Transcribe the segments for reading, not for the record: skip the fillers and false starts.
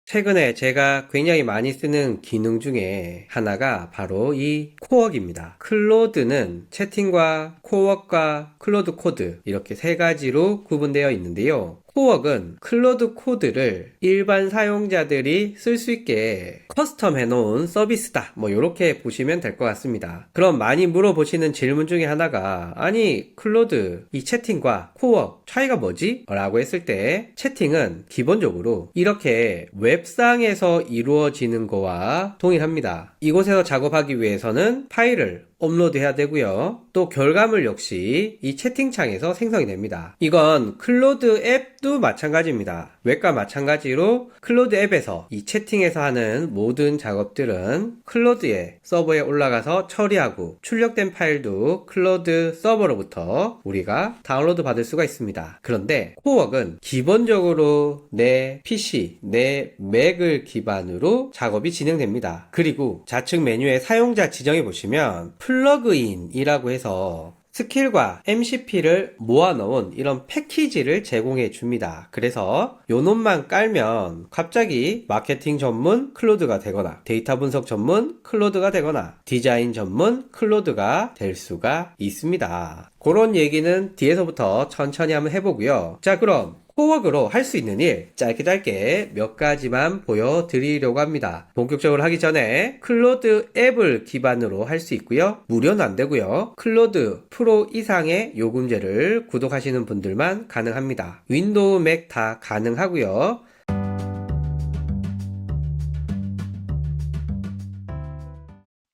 최근에 제가 굉장히 많이 쓰는 기능 중에 하나가 바로 이 코웍입니다. 클로드는 채팅과 코웍과 클로드 코드 이렇게 세 가지로 구분되어 있는데요. 코웍은 클로드 코드를 일반 사용자들이 쓸 수 있게 커스텀 해놓은 서비스다. 이렇게 보시면 될 것 같습니다. 그럼 많이 물어보시는 질문 중에 하나가 아니 클로드 이 채팅과 코웍 차이가 뭐지? 라고 했을 때 채팅은 기본적으로 이렇게 웹상에서 이루어지는 거와 동일합니다. 이곳에서 작업하기 위해서는 파일을 업로드해야 되고요. 또 결과물 역시 이 채팅창에서 생성이 됩니다. 이건 클로드 앱도 마찬가지입니다. 웹과 마찬가지로 클로드 앱에서 이 채팅에서 하는 모든 작업들은 클로드의 서버에 올라가서 처리하고 출력된 파일도 클로드 서버로부터 우리가 다운로드 받을 수가 있습니다. 그런데 코웍은 기본적으로 내 PC, 내 맥을 기반으로 작업이 진행됩니다. 그리고 좌측 메뉴에 사용자 지정해 보시면 플러그인이라고 해서 스킬과 MCP를 모아놓은 이런 패키지를 제공해 줍니다. 그래서 요 놈만 깔면 갑자기 마케팅 전문 클로드가 되거나 데이터 분석 전문 클로드가 되거나 디자인 전문 클로드가 될 수가 있습니다. 그런 얘기는 뒤에서부터 천천히 한번 해보고요. 자, 그럼 코웍으로 할 수 있는 일 짧게 몇 가지만 보여드리려고 합니다. 본격적으로 하기 전에 클로드 앱을 기반으로 할 수 있고요. 무료는 안 되고요. 클로드 프로 이상의 요금제를 구독하시는 분들만 가능합니다. 윈도우, 맥 다 가능하고요.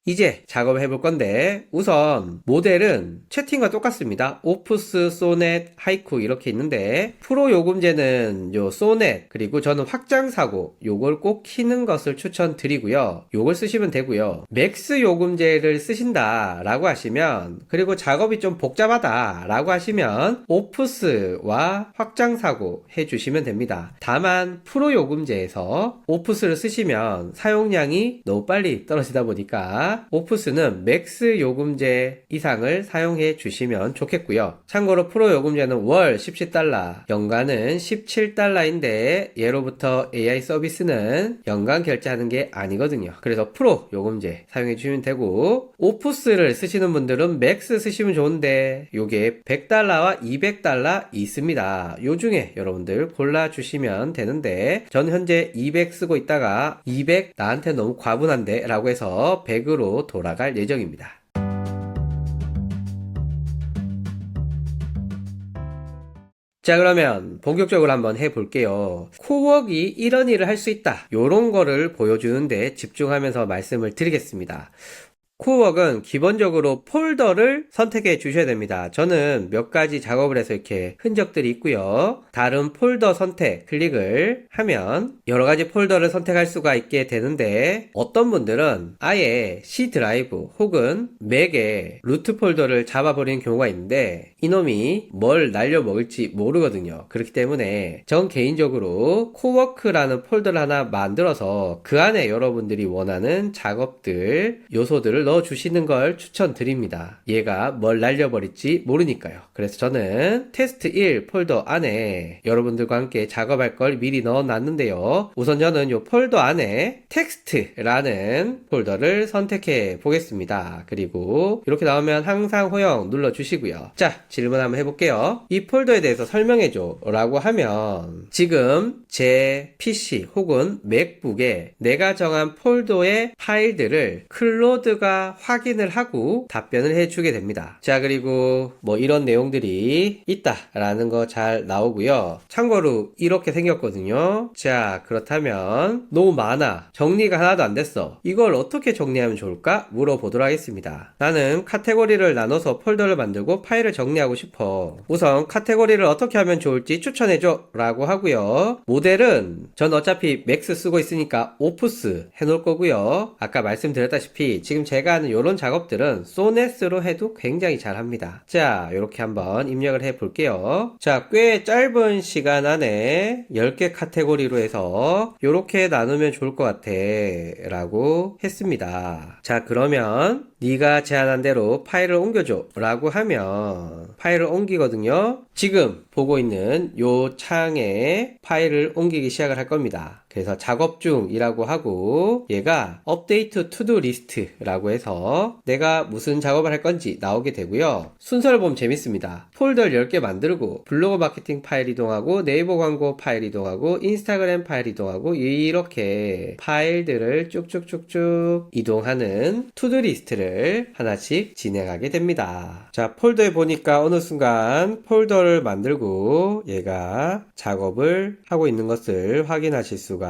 이제 작업을 해볼 건데 우선 모델은 채팅과 똑같습니다. 오프스, 소넷, 하이쿠 이렇게 있는데 프로 요금제는 요 소넷 그리고 저는 확장사고 요걸 꼭 키는 것을 추천드리고요. 요걸 쓰시면 되고요. 맥스 요금제를 쓰신다 라고 하시면 그리고 작업이 좀 복잡하다 라고 하시면 오프스와 확장사고 해주시면 됩니다. 다만 프로 요금제에서 오프스를 쓰시면 사용량이 너무 빨리 떨어지다 보니까 오프스는 맥스 요금제 이상을 사용해 주시면 좋겠고요. 참고로 프로 요금제는 월 17달러, 연간은 17달러인데 예로부터 AI 서비스는 연간 결제하는 게 아니거든요. 그래서 프로 요금제 사용해 주시면 되고 오프스를 쓰시는 분들은 맥스 쓰시면 좋은데 요게 100달러와 200달러 있습니다. 요 중에 여러분들 골라주시면 되는데 저는 현재 200 쓰고 있다가 200 나한테 너무 과분한데 라고 해서 100으로 돌아갈 예정입니다. 자, 그러면 본격적으로 한번 해볼게요. 코웍이 이런 일을 할 수 있다. 요런 거를 보여주는데 집중하면서 말씀을 드리겠습니다. 코웍은 기본적으로 폴더를 선택해 주셔야 됩니다. 저는 몇 가지 작업을 해서 이렇게 흔적들이 있고요. 다른 폴더 선택 클릭을 하면 여러 가지 폴더를 선택할 수가 있게 되는데 어떤 분들은 아예 C 드라이브 혹은 맥에 루트 폴더를 잡아버리는 경우가 있는데 이놈이 뭘 날려먹을지 모르거든요. 그렇기 때문에 전 개인적으로 코워크라는 폴더를 하나 만들어서 그 안에 여러분들이 원하는 작업들, 요소들을 넣어주시는 걸 추천드립니다. 얘가 뭘 날려버릴지 모르니까요. 그래서 저는 테스트 1 폴더 안에 여러분들과 함께 작업할 걸 미리 넣어놨는데요. 우선 저는 이 폴더 안에 텍스트라는 폴더를 선택해 보겠습니다. 그리고 이렇게 나오면 항상 허용 눌러주시고요. 자, 질문 한번 해볼게요. 이 폴더에 대해서 설명해줘 라고 하면 지금 제 PC 혹은 맥북에 내가 정한 폴더의 파일들을 클로드가 확인을 하고 답변을 해주게 됩니다. 자, 그리고 뭐 이런 내용들이 있다라는 거 잘 나오고요. 참고로 이렇게 생겼거든요. 자, 그렇다면 너무 많아. 정리가 하나도 안 됐어. 이걸 어떻게 정리하면 좋을까? 물어보도록 하겠습니다. 나는 카테고리를 나눠서 폴더를 만들고 파일을 정리하고 싶어. 우선 카테고리를 어떻게 하면 좋을지 추천해줘 라고 하고요. 모델은 전 어차피 맥스 쓰고 있으니까 오프스 해놓을 거고요. 아까 말씀드렸다시피 지금 제가 하는 이런 작업들은 소넷으로 해도 굉장히 잘 합니다. 자, 이렇게 한번 입력을 해 볼게요. 자, 꽤 짧은 시간 안에 10개 카테고리로 해서 이렇게 나누면 좋을 것 같아 라고 했습니다. 자, 그러면 네가 제안한 대로 파일을 옮겨줘 라고 하면 파일을 옮기거든요. 지금 보고 있는 요 창에 파일을 옮기기 시작을 할 겁니다. 그래서 작업 중이라고 하고 얘가 업데이트 투두 리스트라고 해서 내가 무슨 작업을 할 건지 나오게 되고요. 순서를 보면 재밌습니다. 폴더를 10개 만들고 블로그 마케팅 파일 이동하고 네이버 광고 파일 이동하고 인스타그램 파일 이동하고 이렇게 파일들을 쭉쭉쭉쭉 이동하는 투두 리스트를 하나씩 진행하게 됩니다. 자, 폴더에 보니까 어느 순간 폴더를 만들고 얘가 작업을 하고 있는 것을 확인하실 수가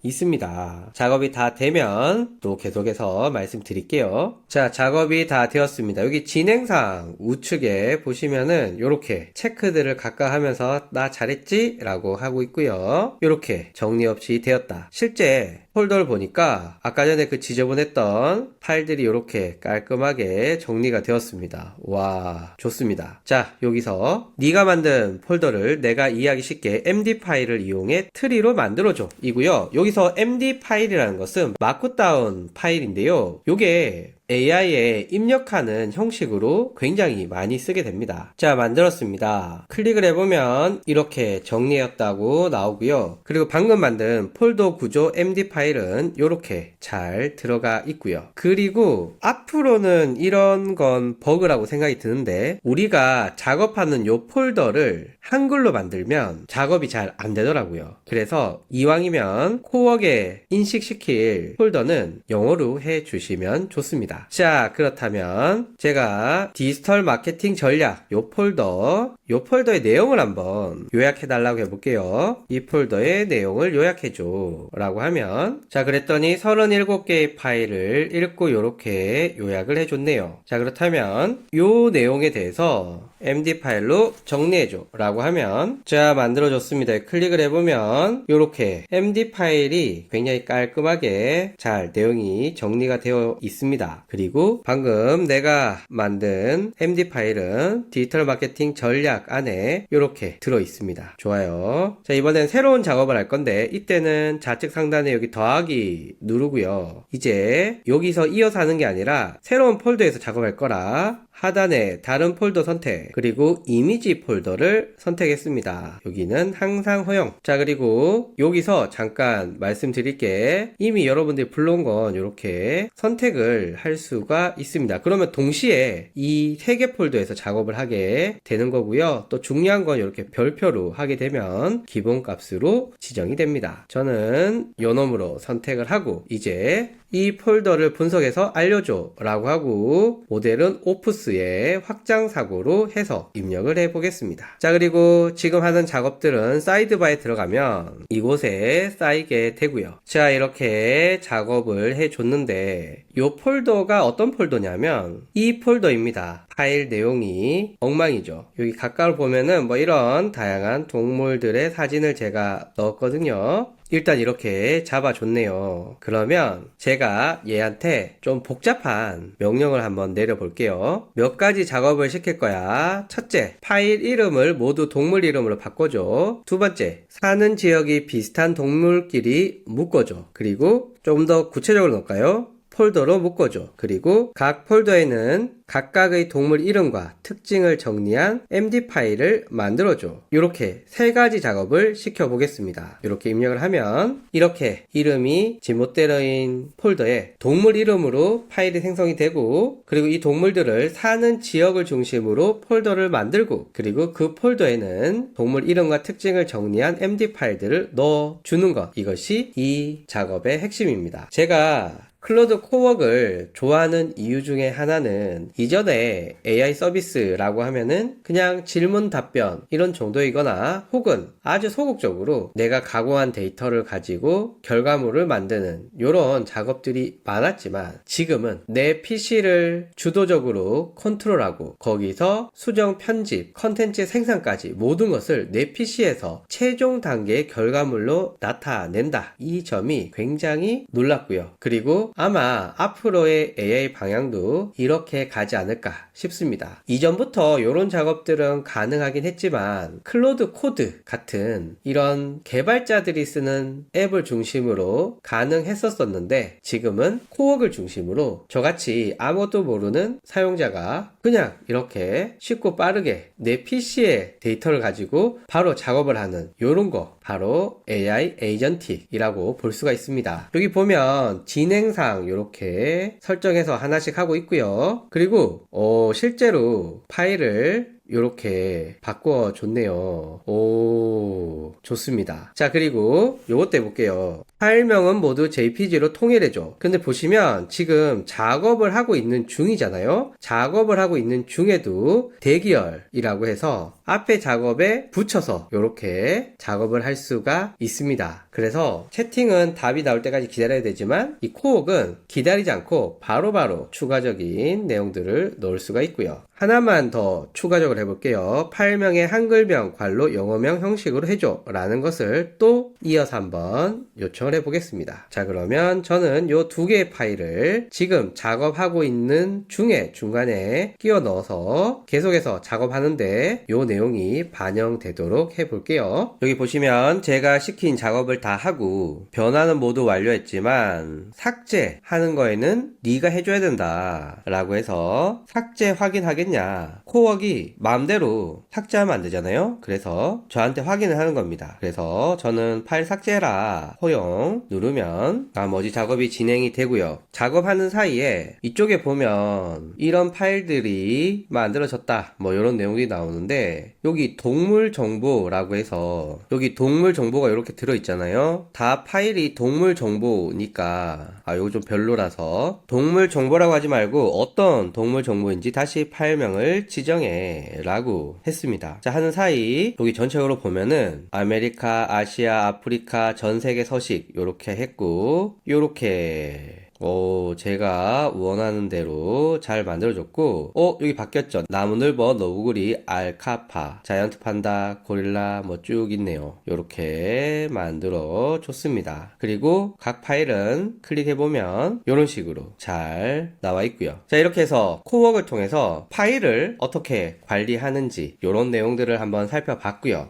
있습니다. 작업이 다 되면 또 계속해서 말씀드릴게요. 자, 작업이 다 되었습니다. 여기 진행상 우측에 보시면은 이렇게 체크들을 각각 하면서 나 잘했지? 라고 하고 있고요. 이렇게 정리 없이 되었다. 실제 폴더를 보니까 아까 전에 그 지저분했던 파일들이 이렇게 깔끔하게 정리가 되었습니다. 와, 좋습니다. 자, 여기서 네가 만든 폴더를 내가 이해하기 쉽게 MD 파일을 이용해 트리로 만들어줘 이고요. 여기서 MD 파일이라는 것은 마크다운 파일인데요. 요게 AI에 입력하는 형식으로 굉장히 많이 쓰게 됩니다. 자, 만들었습니다. 클릭을 해보면 이렇게 정리했다고 나오고요. 그리고 방금 만든 폴더 구조 MD 파일은 이렇게 잘 들어가 있고요. 그리고 앞으로는 이런 건 버그라고 생각이 드는데 우리가 작업하는 요 폴더를 한글로 만들면 작업이 잘 안 되더라고요. 그래서 이왕이면 코어에 인식시킬 폴더는 영어로 해주시면 좋습니다. 자, 그렇다면 제가 디지털 마케팅 전략 요 폴더의 내용을 한번 요약해 달라고 해볼게요. 이 폴더의 내용을 요약해줘 라고 하면, 자, 그랬더니 37개의 파일을 읽고 요렇게 요약을 해줬네요. 자, 그렇다면 요 내용에 대해서 MD 파일로 정리해줘 라고 하면, 자, 만들어줬습니다. 클릭을 해보면 요렇게 MD 파일이 굉장히 깔끔하게 잘 내용이 정리가 되어 있습니다. 그리고 방금 내가 만든 MD 파일은 디지털 마케팅 전략 안에 이렇게 들어 있습니다. 좋아요. 자, 이번엔 새로운 작업을 할 건데 이때는 좌측 상단에 여기 더하기 누르고요. 이제 여기서 이어서 하는 게 아니라 새로운 폴더에서 작업할 거라 하단에 다른 폴더 선택, 그리고 이미지 폴더를 선택했습니다. 여기는 항상 허용. 자, 그리고 여기서 잠깐 말씀드릴게, 이미 여러분들이 불러온 건 이렇게 선택을 할 수가 있습니다. 그러면 동시에 이 3개 폴더에서 작업을 하게 되는 거고요. 또 중요한 건 이렇게 별표로 하게 되면 기본값으로 지정이 됩니다. 저는 요놈으로 선택을 하고 이제 이 폴더를 분석해서 알려줘 라고 하고 모델은 오프스의 확장사고로 해서 입력을 해 보겠습니다. 자, 그리고 지금 하는 작업들은 사이드바에 들어가면 이곳에 쌓이게 되고요. 자, 이렇게 작업을 해 줬는데 이 폴더가 어떤 폴더냐면 이 폴더입니다. 파일 내용이 엉망이죠. 여기 가까이 보면은 뭐 이런 다양한 동물들의 사진을 제가 넣었거든요. 일단 이렇게 잡아줬네요. 그러면 제가 얘한테 좀 복잡한 명령을 한번 내려볼게요. 몇 가지 작업을 시킬 거야. 첫째, 파일 이름을 모두 동물 이름으로 바꿔줘. 두 번째, 사는 지역이 비슷한 동물끼리 묶어줘. 그리고 좀 더 구체적으로 넣을까요? 폴더로 묶어줘. 그리고 각 폴더에는 각각의 동물 이름과 특징을 정리한 MD 파일을 만들어줘. 이렇게 3가지 작업을 시켜보겠습니다. 이렇게 입력을 하면 이렇게 이름이 지못되어인 폴더에 동물 이름으로 파일이 생성이 되고, 그리고 이 동물들을 사는 지역을 중심으로 폴더를 만들고, 그리고 그 폴더에는 동물 이름과 특징을 정리한 MD 파일들을 넣어주는 것. 이것이 이 작업의 핵심입니다. 제가 클로드 코웍을 좋아하는 이유 중에 하나는 이전에 AI 서비스라고 하면은 그냥 질문 답변 이런 정도이거나 혹은 아주 소극적으로 내가 가공한 데이터를 가지고 결과물을 만드는 이런 작업들이 많았지만 지금은 내 PC를 주도적으로 컨트롤하고 거기서 수정, 편집, 컨텐츠 생산까지 모든 것을 내 PC에서 최종 단계의 결과물로 나타낸다. 이 점이 굉장히 놀랍고요. 그리고 아마 앞으로의 AI 방향도 이렇게 가지 않을까 싶습니다. 이전부터 이런 작업들은 가능하긴 했지만 클로드 코드 같은 이런 개발자들이 쓰는 앱을 중심으로 가능했었었는데 지금은 코웍을 중심으로 저같이 아무것도 모르는 사용자가 그냥 이렇게 쉽고 빠르게 내 PC에 데이터를 가지고 바로 작업을 하는 이런 거 바로 AI 에이전틱이라고 볼 수가 있습니다. 여기 보면 진행상 이렇게 설정해서 하나씩 하고 있고요. 그리고 실제로 파일을 이렇게 바꿔줬네요. 오, 좋습니다. 자, 그리고 요것도 해볼게요. 파일명은 모두 JPG로 통일해줘. 근데 보시면 지금 작업을 하고 있는 중이잖아요. 작업을 하고 있는 중에도 대기열이라고 해서 앞에 작업에 붙여서 이렇게 작업을 할 수가 있습니다. 그래서 채팅은 답이 나올 때까지 기다려야 되지만 이 코웍은 기다리지 않고 바로바로 추가적인 내용들을 넣을 수가 있고요. 하나만 더 추가적으로 해볼게요. 파일명의 한글명, 괄호, 영어명 형식으로 해줘 라는 것을 또 이어서 한번 요청을 해보겠습니다. 자, 그러면 저는 요 두 개의 파일을 지금 작업하고 있는 중에 중간에 끼워 넣어서 계속해서 작업하는데 요 내용이 반영되도록 해볼게요. 여기 보시면 제가 시킨 작업을 다 하고 변화는 모두 완료했지만 삭제하는 거에는 네가 해줘야 된다 라고 해서 삭제 확인하겠냐, 코웍이 마음대로 삭제하면 안 되잖아요. 그래서 저한테 확인을 하는 겁니다. 그래서 저는 파일 삭제해라 허용 누르면 나머지 작업이 진행이 되고요. 작업하는 사이에 이쪽에 보면 이런 파일들이 만들어졌다 뭐 이런 내용이 나오는데 여기 동물 정보라고 해서 여기 동물 정보가 이렇게 들어있잖아요. 다 파일이 동물 정보니까 이거 좀 별로라서 동물 정보라고 하지 말고 어떤 동물 정보인지 다시 파일명을 지정해 라고 했습니다. 자, 하는 사이 여기 전체적으로 보면은 아메리카, 아시아, 아프리카, 전세계 서식 요렇게 했고 요렇게 제가 원하는 대로 잘 만들어줬고 여기 바뀌었죠. 나무늘보, 너구리, 알카파, 자이언트 판다, 고릴라 뭐 쭉 있네요. 요렇게 만들어 줬습니다. 그리고 각 파일은 클릭해보면 요런 식으로 잘 나와 있고요. 자, 이렇게 해서 코웍을 통해서 파일을 어떻게 관리하는지 요런 내용들을 한번 살펴봤고요.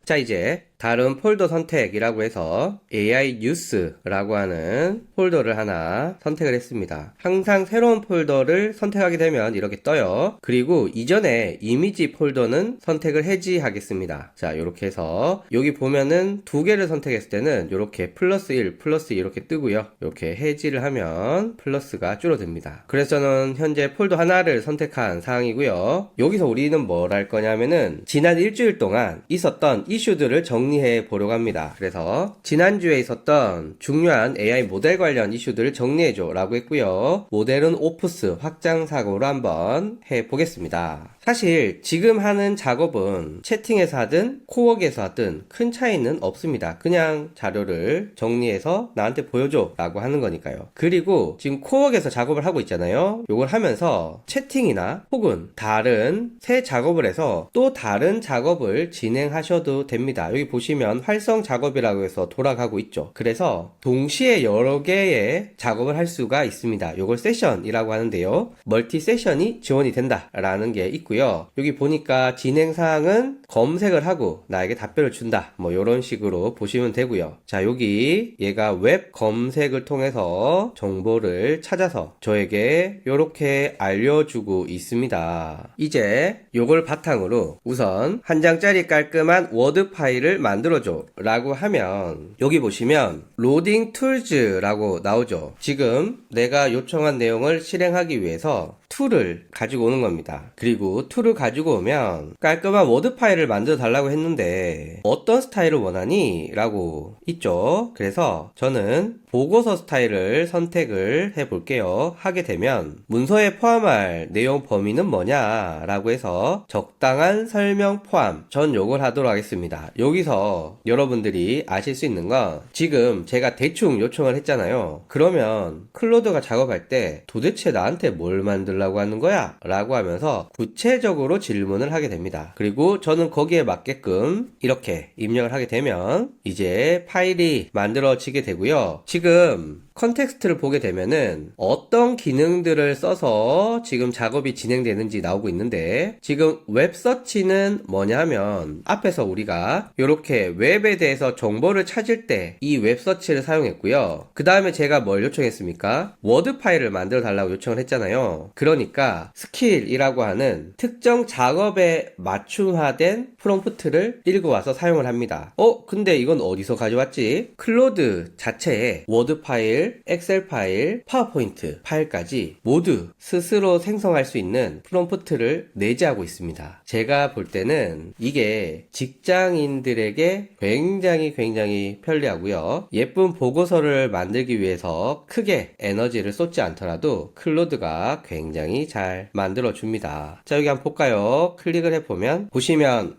자, 이제 다른 폴더 선택이라고 해서 AI 뉴스라고 하는 폴더를 하나 선택을 했습니다. 항상 새로운 폴더를 선택하게 되면 이렇게 떠요. 그리고 이전에 이미지 폴더는 선택을 해지하겠습니다. 자, 이렇게 해서 여기 보면은 두 개를 선택했을 때는 이렇게 플러스 1, 플러스 2 이렇게 뜨고요. 이렇게 해지를 하면 플러스가 줄어듭니다. 그래서 저는 현재 폴더 하나를 선택한 상황이고요. 여기서 우리는 뭘 할 거냐면은 지난 일주일 동안 있었던 이슈들을 정리해 보려고 합니다. 그래서 지난주에 있었던 중요한 AI 모델 관련 이슈들을 정리해줘 라고 했고요. 모델은 오프스 확장 사고로 한번 해보겠습니다. 사실 지금 하는 작업은 채팅에서 하든 코웍에서 하든 큰 차이는 없습니다. 그냥 자료를 정리해서 나한테 보여줘 라고 하는 거니까요. 그리고 지금 코웍에서 작업을 하고 있잖아요. 이걸 하면서 채팅이나 혹은 다른 새 작업을 해서 또 다른 작업을 진행하셔도 됩니다. 여기 보시면 활성 작업이라고 해서 돌아가고 있죠. 그래서 동시에 여러 개의 작업을 할 수가 있습니다. 이걸 세션이라고 하는데요. 멀티 세션이 지원이 된다라는 게 있고요. 여기 보니까 진행사항은 검색을 하고 나에게 답변을 준다 뭐 이런 식으로 보시면 되고요. 자, 여기 얘가 웹 검색을 통해서 정보를 찾아서 저에게 이렇게 알려주고 있습니다. 이제 요걸 바탕으로 우선 한 장짜리 깔끔한 워드 파일을 만들어줘 라고 하면 여기 보시면 로딩 툴즈 라고 나오죠. 지금 내가 요청한 내용을 실행하기 위해서 툴을 가지고 오는 겁니다. 그리고 툴을 가지고 오면 깔끔한 워드 파일을 만들어 달라고 했는데 어떤 스타일을 원하니? 라고 있죠. 그래서 저는 보고서 스타일을 선택을 해 볼게요. 하게 되면 문서에 포함할 내용 범위는 뭐냐 라고 해서 적당한 설명 포함, 전 요걸 하도록 하겠습니다. 여기서 여러분들이 아실 수 있는 건 지금 제가 대충 요청을 했잖아요. 그러면 클로드가 작업할 때 도대체 나한테 뭘 만들라고 하는 거야? 라고 하면서 구체적으로 질문을 하게 됩니다. 그리고 저는 거기에 맞게끔 이렇게 입력을 하게 되면 이제 파일이 만들어지게 되고요. 지금 컨텍스트를 보게 되면은 어떤 기능들을 써서 지금 작업이 진행되는지 나오고 있는데, 지금 웹서치는 뭐냐 하면 앞에서 우리가 이렇게 웹에 대해서 정보를 찾을 때 이 웹서치를 사용했고요. 그 다음에 제가 뭘 요청했습니까? 워드 파일을 만들어 달라고 요청을 했잖아요. 그러니까 스킬이라고 하는 특정 작업에 맞춤화된 프롬프트를 읽어와서 사용을 합니다. 근데 이건 어디서 가져왔지? 클로드 자체에 워드 파일, 엑셀 파일, 파워포인트 파일까지 모두 스스로 생성할 수 있는 프롬프트를 내재하고 있습니다. 제가 볼 때는 이게 직장인들에게 굉장히 편리하고요. 예쁜 보고서를 만들기 위해서 크게 에너지를 쏟지 않더라도 클로드가 굉장히 잘 만들어줍니다. 자, 여기 한번 볼까요? 클릭을 해보면 보시면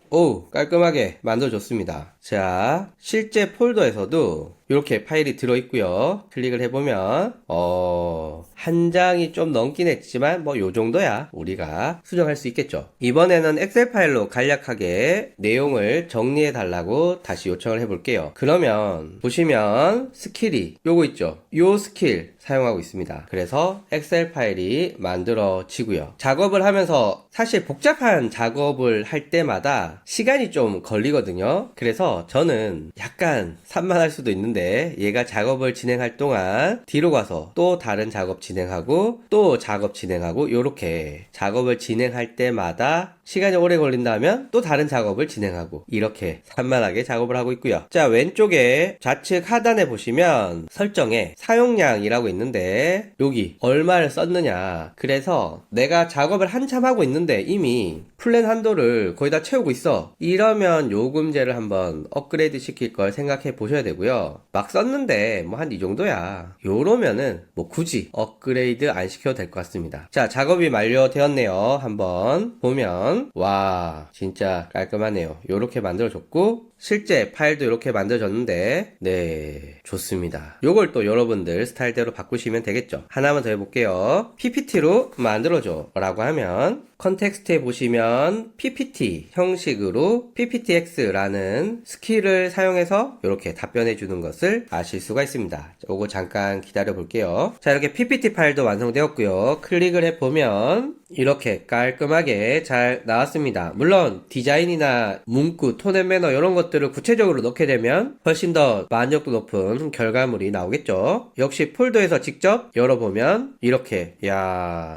깔끔하게 만들어줬습니다. 자, 실제 폴더에서도 이렇게 파일이 들어있고요. 클릭을 해보면 한 장이 좀 넘긴 했지만 뭐 요 정도야 우리가 수정할 수 있겠죠. 이번에는 엑셀 파일로 간략하게 내용을 정리해 달라고 다시 요청을 해볼게요. 그러면 보시면 스킬이 요거 있죠. 요 스킬 사용하고 있습니다. 그래서 엑셀 파일이 만들어지고요. 작업을 하면서 사실 복잡한 작업을 할 때마다 시간이 좀 걸리거든요. 그래서 저는 약간 산만할 수도 있는데 얘가 작업을 진행할 동안 뒤로 가서 또 다른 작업 진행하고 또 작업 진행하고 요렇게 작업을 진행할 때마다 시간이 오래 걸린다면 또 다른 작업을 진행하고 이렇게 산만하게 작업을 하고 있고요. 자, 왼쪽에 좌측 하단에 보시면 설정에 사용량이라고 있는데 여기 얼마를 썼느냐. 그래서 내가 작업을 한참 하고 있는데 이미 플랜 한도를 거의 다 채우고 있어. 이러면 요금제를 한번 업그레이드 시킬 걸 생각해 보셔야 되고요. 막 썼는데 뭐 한 이 정도야. 요러면은 뭐 굳이 업그레이드 안 시켜도 될 것 같습니다. 자, 작업이 만료되었네요. 한번 보면 와, 진짜 깔끔하네요. 요렇게 만들어줬고 실제 파일도 이렇게 만들어졌는데 네, 좋습니다. 요걸 또 여러분들 스타일대로 바꾸시면 되겠죠. 하나만 더 해볼게요. PPT로 만들어줘 라고 하면 컨텍스트에 보시면 PPT 형식으로 PPTX라는 스킬을 사용해서 이렇게 답변해 주는 것을 아실 수가 있습니다. 요거 잠깐 기다려 볼게요. 자, 이렇게 PPT 파일도 완성되었고요. 클릭을 해보면 이렇게 깔끔하게 잘 나왔습니다. 물론 디자인이나 문구, 톤 앤 매너 이런 것들을 구체적으로 넣게 되면 훨씬 더 만족도 높은 결과물이 나오겠죠. 역시 폴더에서 직접 열어보면 이렇게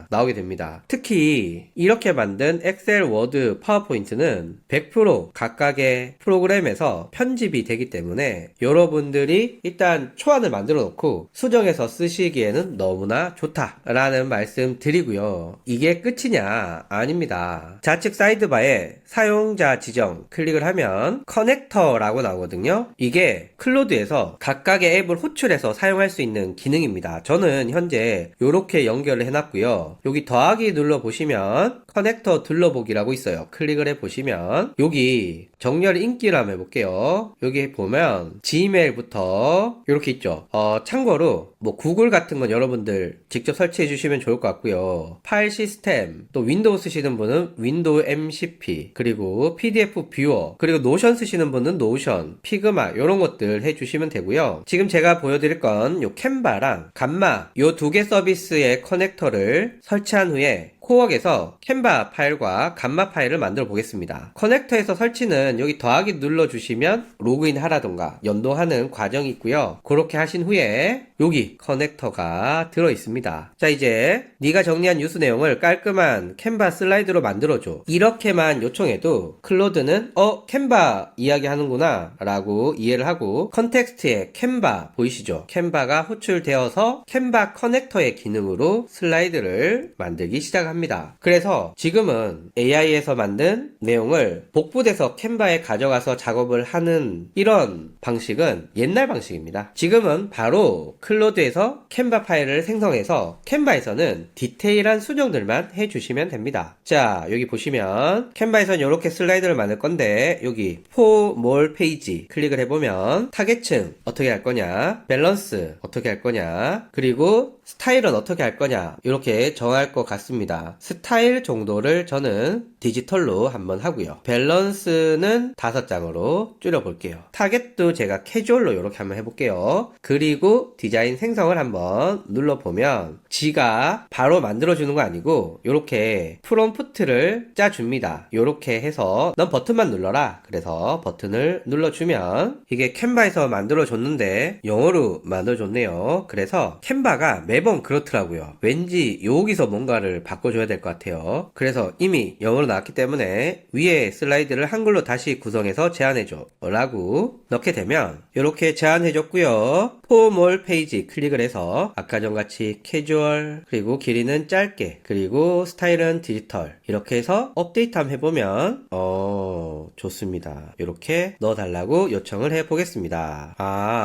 나오게 됩니다. 특히 이렇게 만든 엑셀, 워드, 파워포인트는 100% 각각의 프로그램에서 편집이 되기 때문에 여러분들이 일단 초안을 만들어 놓고 수정해서 쓰시기에는 너무나 좋다라는 말씀 드리고요. 이게 끝이냐? 아닙니다. 좌측 사이드바에 사용자 지정 클릭을 하면 커넥터라고 나오거든요. 이게 클로드에서 각각의 앱을 호출해서 사용할 수 있는 기능입니다. 저는 현재 이렇게 연결을 해놨고요. 여기 더하기 눌러보시면 커넥터 둘러보기라고 있어요. 클릭을 해보시면 여기 정렬 인기를 한번 해볼게요. 여기 보면 지메일부터 이렇게 있죠. 참고로 뭐 구글 같은 건 여러분들 직접 설치해 주시면 좋을 것 같고요. 파일 시스템, 또 윈도우 쓰시는 분은 윈도우 MCP, 그리고 PDF 뷰어, 그리고 노션 쓰시는 분은 노션, 피그마 이런 것들 해주시면 되고요. 지금 제가 보여드릴 건 요 캔바랑 감마 요 두 개 서비스의 커넥터를 설치한 후에 코웍에서 캔바 파일과 감마 파일을 만들어 보겠습니다. 커넥터에서 설치는 여기 더하기 눌러주시면 로그인 하라던가 연동하는 과정이 있고요. 그렇게 하신 후에 여기 커넥터가 들어 있습니다. 자, 이제 네가 정리한 뉴스 내용을 깔끔한 캔바 슬라이드로 만들어줘. 이렇게만 요청해도 클로드는 캔바 이야기하는구나 라고 이해를 하고 컨텍스트에 캔바 보이시죠? 캔바가 호출되어서 캔바 커넥터의 기능으로 슬라이드를 만들기 시작합니다. 합니다. 그래서 지금은 AI에서 만든 내용을 복붙해서 캔바에 가져가서 작업을 하는 이런 방식은 옛날 방식입니다. 지금은 바로 클로드에서 캔바 파일을 생성해서 캔바에서는 디테일한 수정들만 해주시면 됩니다. 자, 여기 보시면 캔바에서는 이렇게 슬라이드를 만들 건데 여기 For More Page 클릭을 해보면 타겟층 어떻게 할 거냐, 밸런스 어떻게 할 거냐, 그리고 스타일은 어떻게 할 거냐 이렇게 정할 것 같습니다. 스타일 정도를 저는 디지털로 한번 하고요. 밸런스는 5장으로 줄여볼게요. 타겟도 제가 캐주얼로 이렇게 한번 해볼게요. 그리고 디자인 생성을 한번 눌러보면 지가 바로 만들어주는 거 아니고 이렇게 프롬프트를 짜줍니다. 이렇게 해서 넌 버튼만 눌러라. 그래서 버튼을 눌러주면 이게 캔바에서 만들어줬는데 영어로 만들어줬네요. 그래서 캔바가 매번 그렇더라고요. 왠지 여기서 뭔가를 바꿔줘야 될 것 같아요. 그래서 이미 영어로 나왔기 때문에 위에 슬라이드를 한글로 다시 구성해서 제안해줘 라고 넣게 되면 이렇게 제안해줬고요. For More Page 클릭을 해서 아까 전같이 캐주얼, 그리고 길이는 짧게, 그리고 스타일은 디지털 이렇게 해서 업데이트 한번 해보면 좋습니다. 이렇게 넣어달라고 요청을 해보겠습니다.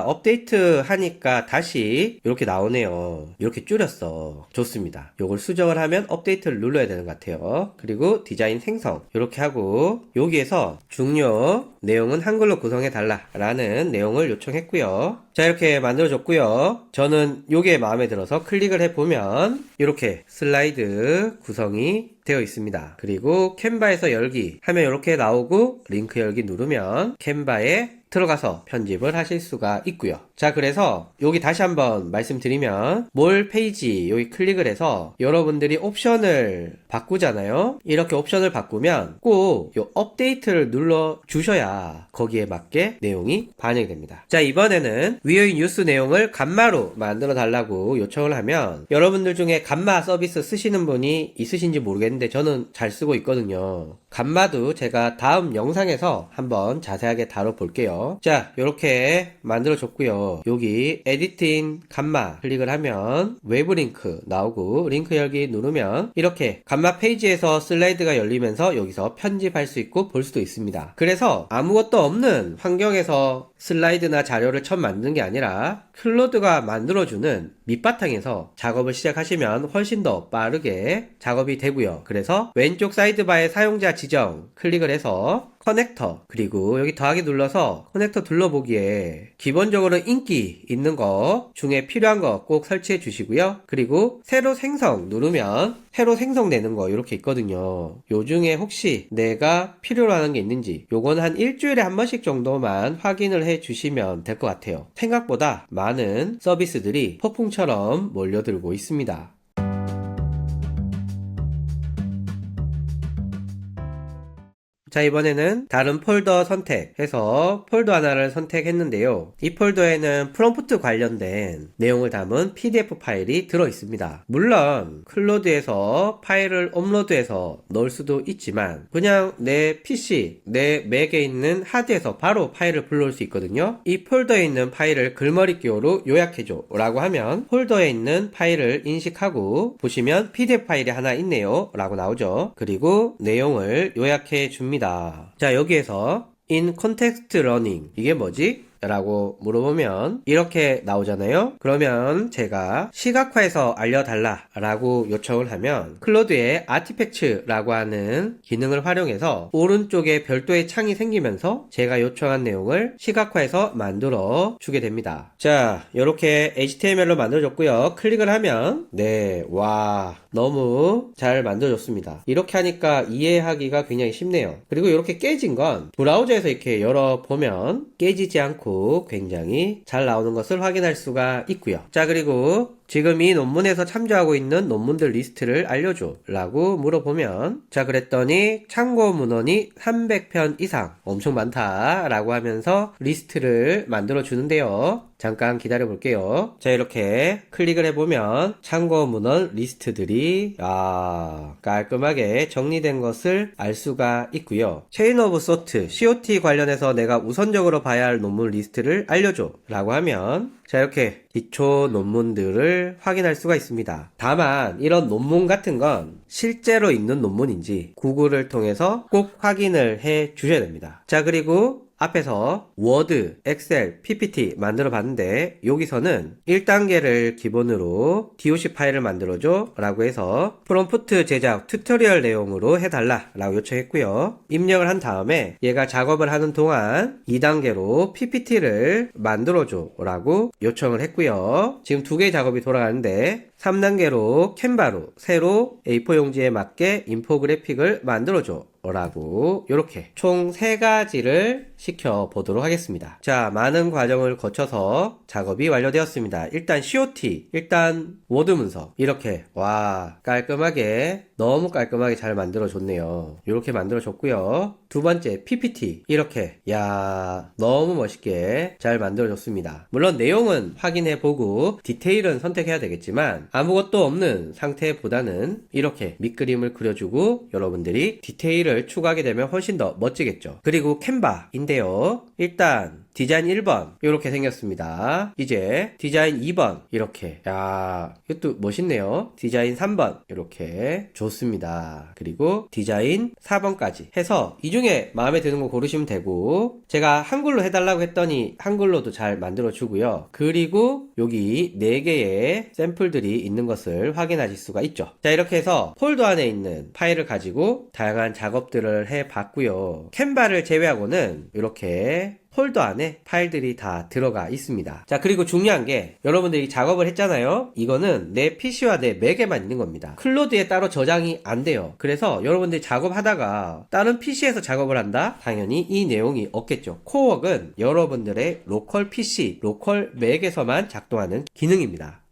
업데이트 하니까 다시 이렇게 나오네요. 이렇게 줄였어. 좋습니다. 요걸 수정을 하면 업데이트를 눌러야 되는 것 같아요. 그리고 디자인 생성 이렇게 하고 여기에서 중요 내용은 한글로 구성해달라 라는 내용을 요청했고요. 자, 이렇게 만들어줬고요. 저는 요게 마음에 들어서 클릭을 해보면 이렇게 슬라이드 구성이 되어 있습니다. 그리고 캔바에서 열기 하면 이렇게 나오고 링크 열기 누르면 캔바에 들어가서 편집을 하실 수가 있고요. 자, 그래서 여기 다시 한번 말씀드리면 몰 페이지 여기 클릭을 해서 여러분들이 옵션을 바꾸잖아요. 이렇게 옵션을 바꾸면 꼭 요 업데이트를 눌러 주셔야 거기에 맞게 내용이 반영이 됩니다. 자, 이번에는 위의 뉴스 내용을 감마로 만들어 달라고 요청을 하면 여러분들 중에 감마 서비스 쓰시는 분이 있으신지 모르겠는데 저는 잘 쓰고 있거든요. 감마도 제가 다음 영상에서 한번 자세하게 다뤄볼게요. 자, 이렇게 만들어줬고요. 여기 에디팅 감마 클릭을 하면 외부 링크 나오고 링크 열기 누르면 이렇게 감마 페이지에서 슬라이드가 열리면서 여기서 편집할 수 있고 볼 수도 있습니다. 그래서 아무것도 없는 환경에서 슬라이드나 자료를 처음 만드는 게 아니라 클로드가 만들어주는 밑바탕에서 작업을 시작하시면 훨씬 더 빠르게 작업이 되고요. 그래서 왼쪽 사이드바에 사용자 지정 클릭을 해서 커넥터, 그리고 여기 더하기 눌러서 커넥터 둘러보기에 기본적으로 인기 있는 거 중에 필요한 거 꼭 설치해 주시고요. 그리고 새로 생성 누르면 새로 생성되는 거 이렇게 있거든요. 요 중에 혹시 내가 필요로 하는 게 있는지 요건 한 일주일에 한 번씩 정도만 확인을 해 주시면 될 것 같아요. 생각보다 많은 서비스들이 폭풍처럼 몰려들고 있습니다. 자, 이번에는 다른 폴더 선택해서 폴더 하나를 선택했는데요. 이 폴더에는 프롬프트 관련된 내용을 담은 PDF 파일이 들어있습니다. 물론 클로드에서 파일을 업로드해서 넣을 수도 있지만 그냥 내 PC, 내 맥에 있는 하드에서 바로 파일을 불러올 수 있거든요. 이 폴더에 있는 파일을 글머리 기호로 요약해줘 라고 하면 폴더에 있는 파일을 인식하고 보시면 PDF 파일이 하나 있네요 라고 나오죠. 그리고 내용을 요약해 줍니다. 자, 여기에서 in context learning 이게 뭐지? 라고 물어보면 이렇게 나오잖아요. 그러면 제가 시각화해서 알려달라 라고 요청을 하면 클로드의 아티팩츠라고 하는 기능을 활용해서 오른쪽에 별도의 창이 생기면서 제가 요청한 내용을 시각화해서 만들어 주게 됩니다. 자, 이렇게 HTML로 만들어줬고요. 클릭을 하면 와, 너무 잘 만들어줬습니다. 이렇게 하니까 이해하기가 굉장히 쉽네요. 그리고 이렇게 깨진 건 브라우저에서 이렇게 열어보면 깨지지 않고 굉장히 잘 나오는 것을 확인할 수가 있고요. 자, 그리고 지금 이 논문에서 참조하고 있는 논문들 리스트를 알려줘 라고 물어보면 자, 그랬더니 참고 문헌이 300편 이상 엄청 많다 라고 하면서 리스트를 만들어 주는데요. 잠깐 기다려 볼게요. 자, 이렇게 클릭을 해보면 참고 문헌 리스트들이 깔끔하게 정리된 것을 알 수가 있고요. 체인 오브 소트, COT 관련해서 내가 우선적으로 봐야 할 논문 리스트를 알려줘 라고 하면 자, 이렇게 기초 논문들을 확인할 수가 있습니다. 다만 이런 논문 같은 건 실제로 있는 논문인지 구글을 통해서 꼭 확인을 해 주셔야 됩니다. 자, 그리고 앞에서 워드, 엑셀, PPT 만들어 봤는데 여기서는 1단계를 기본으로 DOC 파일을 만들어줘 라고 해서 프롬프트 제작 튜토리얼 내용으로 해달라 라고 요청했고요. 입력을 한 다음에 얘가 작업을 하는 동안 2단계로 PPT를 만들어줘 라고 요청을 했고요. 지금 2개의 작업이 돌아가는데 3단계로 캔바로 새로 A4 용지에 맞게 인포그래픽을 만들어줘 라고 이렇게 총 3가지를 시켜보도록 하겠습니다. 자, 많은 과정을 거쳐서 작업이 완료되었습니다. 일단 COT, 일단 워드 문서 이렇게 깔끔하게 너무 깔끔하게 잘 만들어줬네요. 이렇게 만들어줬고요. 두 번째 PPT 이렇게 너무 멋있게 잘 만들어줬습니다. 물론 내용은 확인해보고 디테일은 선택해야 되겠지만 아무것도 없는 상태보다는 이렇게 밑그림을 그려주고 여러분들이 디테일을 추가하게 되면 훨씬 더 멋지겠죠. 그리고 캔바인데요. 일단 디자인 1번 이렇게 생겼습니다. 이제 디자인 2번 이렇게 이것도 멋있네요. 디자인 3번 이렇게 좋습니다. 그리고 디자인 4번까지 해서 이 중에 마음에 드는 거 고르시면 되고 제가 한글로 해달라고 했더니 한글로도 잘 만들어 주고요. 그리고 여기 4개의 샘플들이 있는 것을 확인하실 수가 있죠. 자, 이렇게 해서 폴더 안에 있는 파일을 가지고 다양한 작업들을 해 봤고요. 캔바를 제외하고는 이렇게 폴더 안에 파일들이 다 들어가 있습니다. 자, 그리고 중요한 게 여러분들이 작업을 했잖아요. 이거는 내 PC와 내 맥에만 있는 겁니다. 클로드에 따로 저장이 안 돼요. 그래서 여러분들이 작업하다가 다른 PC에서 작업을 한다? 당연히 이 내용이 없겠죠. 코어웍은 여러분들의 로컬 PC, 로컬 맥에서만 작동하는 기능입니다.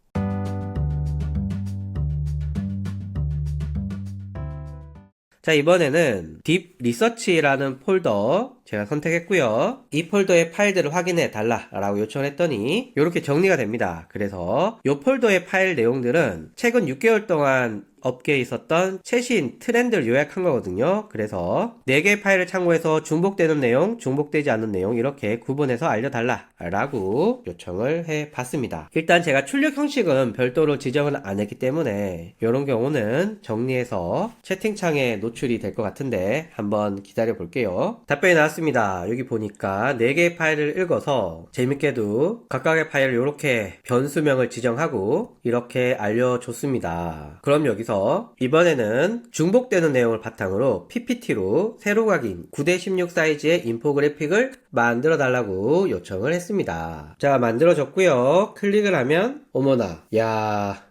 자, 이번에는 딥 리서치라는 폴더 제가 선택했고요. 이 폴더의 파일들을 확인해 달라 라고 요청을 했더니 이렇게 정리가 됩니다. 그래서 이 폴더의 파일 내용들은 최근 6개월 동안 업계에 있었던 최신 트렌드를 요약한 거거든요. 그래서 4개의 파일을 참고해서 중복되는 내용, 중복되지 않는 내용 이렇게 구분해서 알려달라 라고 요청을 해봤습니다. 일단 제가 출력 형식은 별도로 지정을 안 했기 때문에 이런 경우는 정리해서 채팅창에 노출이 될 것 같은데 한번 기다려 볼게요. 답변이 나왔습니다. 여기 보니까 4개의 파일을 읽어서 재밌게도 각각의 파일을 이렇게 변수명을 지정하고 이렇게 알려줬습니다. 그럼 여기서 이번에는 중복되는 내용을 바탕으로 PPT로 세로 각인 9:16 사이즈의 인포그래픽을 만들어 달라고 요청을 했습니다. 자, 만들어졌고요. 클릭을 하면 어머나,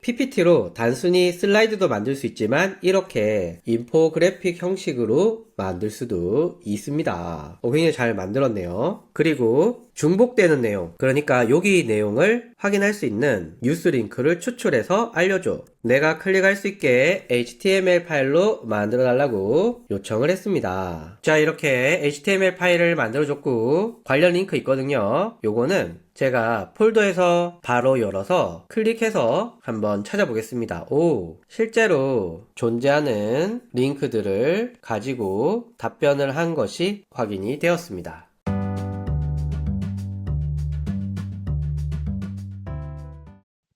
PPT로 단순히 슬라이드도 만들 수 있지만 이렇게 인포그래픽 형식으로 만들 수도 있습니다. 굉장히 잘 만들었네요. 그리고 중복되는 내용, 그러니까 여기 내용을 확인할 수 있는 뉴스 링크를 추출해서 알려줘. 내가 클릭할 수 있게 HTML 파일로 만들어 달라고 요청을 했습니다. 자, 이렇게 HTML 파일을 만들어줬고 관련 링크 있거든요. 요거는 제가 폴더에서 바로 열어서 클릭해서 한번 찾아보겠습니다. 실제로 존재하는 링크들을 가지고 답변을 한 것이 확인이 되었습니다.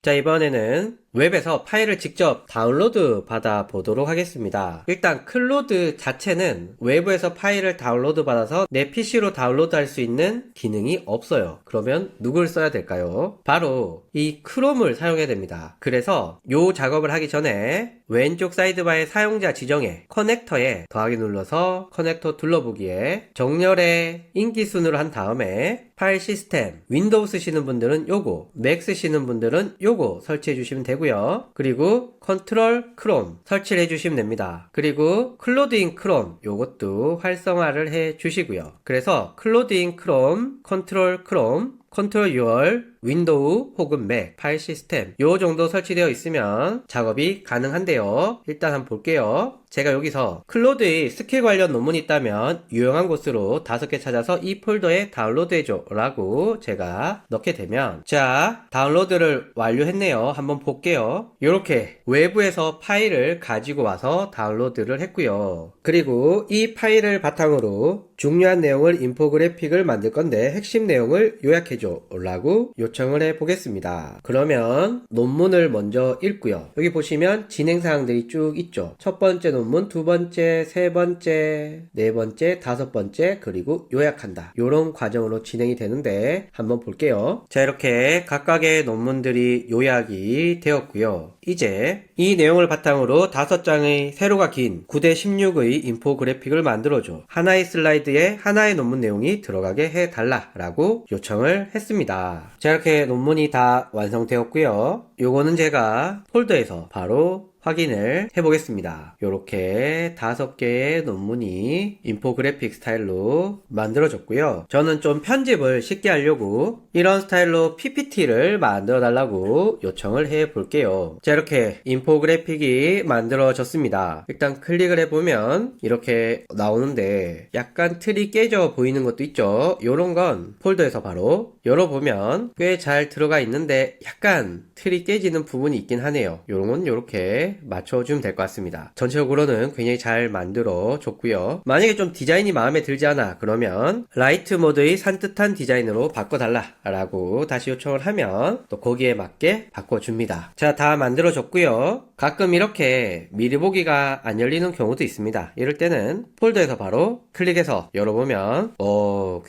자, 이번에는 웹에서 파일을 직접 다운로드 받아 보도록 하겠습니다. 일단 클로드 자체는 외부에서 파일을 다운로드 받아서 내 PC로 다운로드 할 수 있는 기능이 없어요. 그러면 누굴 써야 될까요? 바로 이 크롬을 사용해야 됩니다. 그래서 요 작업을 하기 전에 왼쪽 사이드바의 사용자 지정에 커넥터에 더하기 눌러서 커넥터 둘러보기에 정렬의 인기순으로 한 다음에 파일 시스템, 윈도우 쓰시는 분들은 요거, 맥 쓰시는 분들은 요거 설치해 주시면 되고요. 그리고 컨트롤 크롬 설치를 해주시면 됩니다. 그리고 클로드인 크롬 요것도 활성화를 해 주시고요. 그래서 클로드인 크롬, 컨트롤 크롬, 컨트롤 UR 윈도우 혹은 맥, 파일 시스템 요 정도 설치되어 있으면 작업이 가능한데요. 일단 한번 볼게요. 제가 여기서 클로드의 스킬 관련 논문이 있다면 유용한 곳으로 5개 찾아서 이 폴더에 다운로드해줘 라고 제가 넣게 되면, 자, 다운로드를 완료했네요. 한번 볼게요. 이렇게 외부에서 파일을 가지고 와서 다운로드를 했고요. 그리고 이 파일을 바탕으로 중요한 내용을 인포그래픽을 만들 건데 핵심 내용을 요약해줘 라고 요청을 해 보겠습니다. 그러면 논문을 먼저 읽고요. 여기 보시면 진행사항들이 쭉 있죠. 첫 번째 논문, 두 번째, 세 번째, 네 번째, 다섯 번째, 그리고 요약한다. 이런 과정으로 진행이 되는데 한번 볼게요. 자, 이렇게 각각의 논문들이 요약이 되었고요. 이제 이 내용을 바탕으로 5장의 세로가 긴 9대 16의 인포그래픽을 만들어줘. 하나의 슬라이드에 하나의 논문 내용이 들어가게 해달라 라고 요청을 했습니다. 자, 이렇게 논문이 다 완성되었고요. 요거는 제가 폴더에서 바로 확인을 해보겠습니다. 이렇게 5개의 논문이 인포그래픽 스타일로 만들어졌고요. 저는 좀 편집을 쉽게 하려고 이런 스타일로 PPT를 만들어 달라고 요청을 해 볼게요. 자, 이렇게 인포그래픽이 만들어졌습니다. 일단 클릭을 해보면 이렇게 나오는데 약간 틀이 깨져 보이는 것도 있죠. 이런 건 폴더에서 바로 열어보면 꽤 잘 들어가 있는데 약간 틀이 깨지는 부분이 있긴 하네요. 이런 건 이렇게 맞춰주면 될 것 같습니다. 전체적으로는 굉장히 잘 만들어 줬고요. 만약에 좀 디자인이 마음에 들지 않아 그러면 라이트 모드의 산뜻한 디자인으로 바꿔달라 라고 다시 요청을 하면 또 거기에 맞게 바꿔줍니다. 자, 다 만들어 줬고요. 가끔 이렇게 미리 보기가 안 열리는 경우도 있습니다. 이럴 때는 폴더에서 바로 클릭해서 열어보면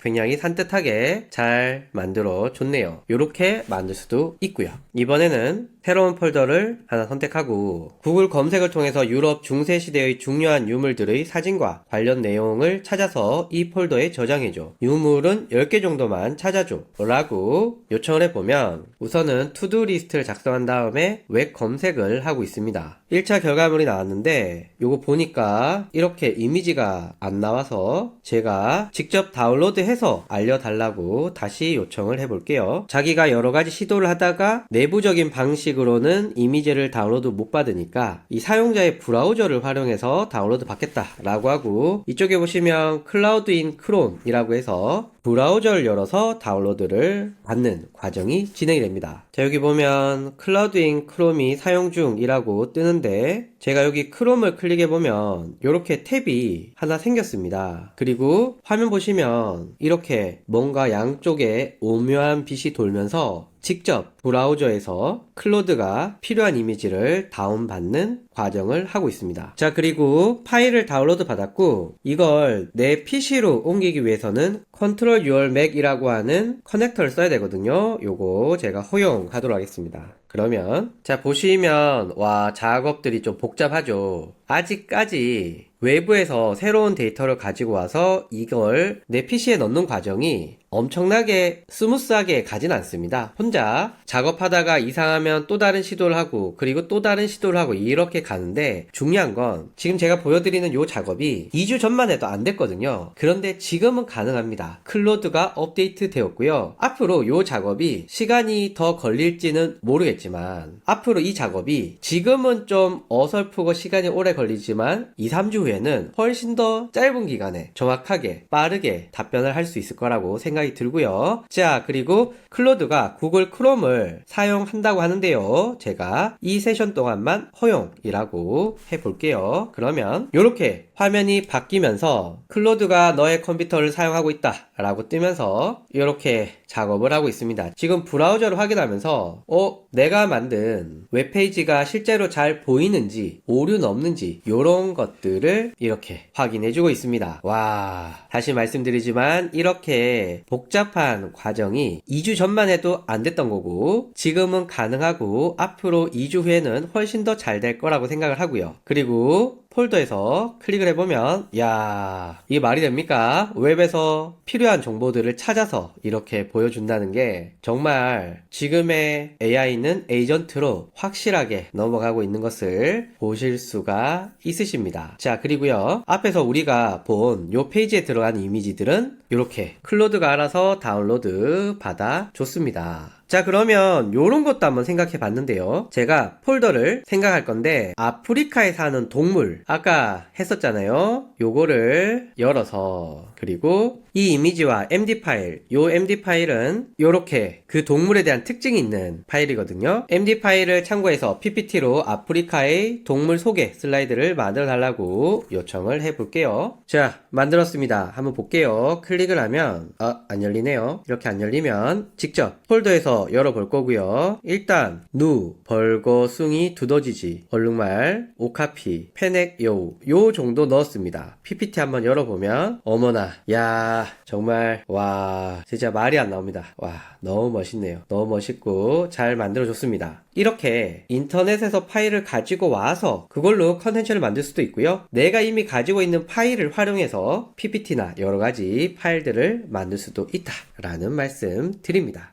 굉장히 산뜻하게 잘 만들어 줬네요. 이렇게 만들 수도 있고요. 이번에는 새로운 폴더를 하나 선택하고 구글 검색을 통해서 유럽 중세 시대의 중요한 유물들의 사진과 관련 내용을 찾아서 이 폴더에 저장해줘. 유물은 10개 정도만 찾아줘 라고 요청을 해보면 우선은 투두 리스트를 작성한 다음에 웹 검색을 하고 있습니다. 1차 결과물이 나왔는데 요거 보니까 이렇게 이미지가 안 나와서 제가 직접 다운로드해서 알려달라고 다시 요청을 해볼게요. 자기가 여러가지 시도를 하다가 내부적인 방식으로는 이미지를 다운로드 못 받으니까 이 사용자의 브라우저를 활용해서 다운로드 받겠다 라고 하고, 이쪽에 보시면 클라우드 인 크롬 이라고 해서 브라우저를 열어서 다운로드를 받는 과정이 진행이 됩니다. 자, 여기 보면 클라우드 인 크롬이 사용 중이라고 뜨는데 제가 여기 크롬을 클릭해보면 이렇게 탭이 하나 생겼습니다. 그리고 화면 보시면 이렇게 뭔가 양쪽에 오묘한 빛이 돌면서 직접 브라우저에서 클로드가 필요한 이미지를 다운받는 과정을 하고 있습니다. 자, 그리고 파일을 다운로드 받았고 이걸 내 PC로 옮기기 위해서는 Control Your Mac 이라고 하는 커넥터를 써야 되거든요. 요거 제가 허용하도록 하겠습니다. 그러면 자, 보시면 와, 작업들이 좀 복잡하죠. 아직까지 외부에서 새로운 데이터를 가지고 와서 이걸 내 PC에 넣는 과정이 엄청나게 스무스하게 가진 않습니다. 혼자 작업하다가 이상하면 또 다른 시도를 하고 그리고 또 다른 시도를 하고 이렇게 가는데, 중요한 건 지금 제가 보여드리는 이 작업이 2주 전만 해도 안 됐거든요. 그런데 지금은 가능합니다. 클로드가 업데이트 되었고요. 앞으로 이 작업이 시간이 더 걸릴지는 모르겠지만 앞으로 이 작업이 지금은 좀 어설프고 시간이 오래 걸리지만 2, 3주 후에는 훨씬 더 짧은 기간에 정확하게 빠르게 답변을 할 수 있을 거라고 생각이 들고요. 자, 그리고 클로드가 구글 크롬을 사용한다고 하는데요. 제가 이 세션 동안만 허용이라고 해볼게요. 그러면 이렇게 화면이 바뀌면서 클로드가 너의 컴퓨터를 사용하고 있다 라고 뜨면서 이렇게 작업을 하고 있습니다. 지금 브라우저를 확인하면서 내가 만든 웹페이지가 실제로 잘 보이는지 오류는 없는지 이런 것들을 이렇게 확인해주고 있습니다. 와, 다시 말씀드리지만 이렇게 복잡한 과정이 2주 전만 해도 안 됐던 거고 지금은 가능하고 앞으로 2주 후에는 훨씬 더 잘 될 거라고 생각을 하고요. 그리고 폴더에서 클릭을 해보면 야, 이게 말이 됩니까? 웹에서 필요한 정보들을 찾아서 이렇게 보여준다는 게 정말 지금의 AI는 에이전트로 확실하게 넘어가고 있는 것을 보실 수가 있으십니다. 자, 그리고요, 앞에서 우리가 본 요 페이지에 들어간 이미지들은 이렇게 클로드가 알아서 다운로드 받아 줬습니다. 자, 그러면 요런 것도 한번 생각해 봤는데요. 제가 폴더를 생각할 건데 아프리카에 사는 동물 아까 했었잖아요. 요거를 열어서 그리고 이 이미지와 MD 파일, 요 MD 파일은 요렇게 그 동물에 대한 특징이 있는 파일이거든요. MD 파일을 참고해서 PPT로 아프리카의 동물 소개 슬라이드를 만들어 달라고 요청을 해 볼게요. 자, 만들었습니다. 한번 볼게요. 클릭을 하면 안 열리네요. 이렇게 안 열리면 직접 폴더에서 열어볼 거고요. 일단 누, 벌거, 숭이, 두더지지, 얼룩말, 오카피, 페넥, 여우 요 정도 넣었습니다. PPT 한번 열어보면 어머나 야 정말 와 진짜 말이 안 나옵니다. 와 너무 멋있네요. 너무 멋있고 잘 만들어줬습니다. 이렇게 인터넷에서 파일을 가지고 와서 그걸로 컨텐츠를 만들 수도 있고요. 내가 이미 가지고 있는 파일을 활용해서 PPT나 여러가지 파일들을 만들 수도 있다라는 말씀 드립니다.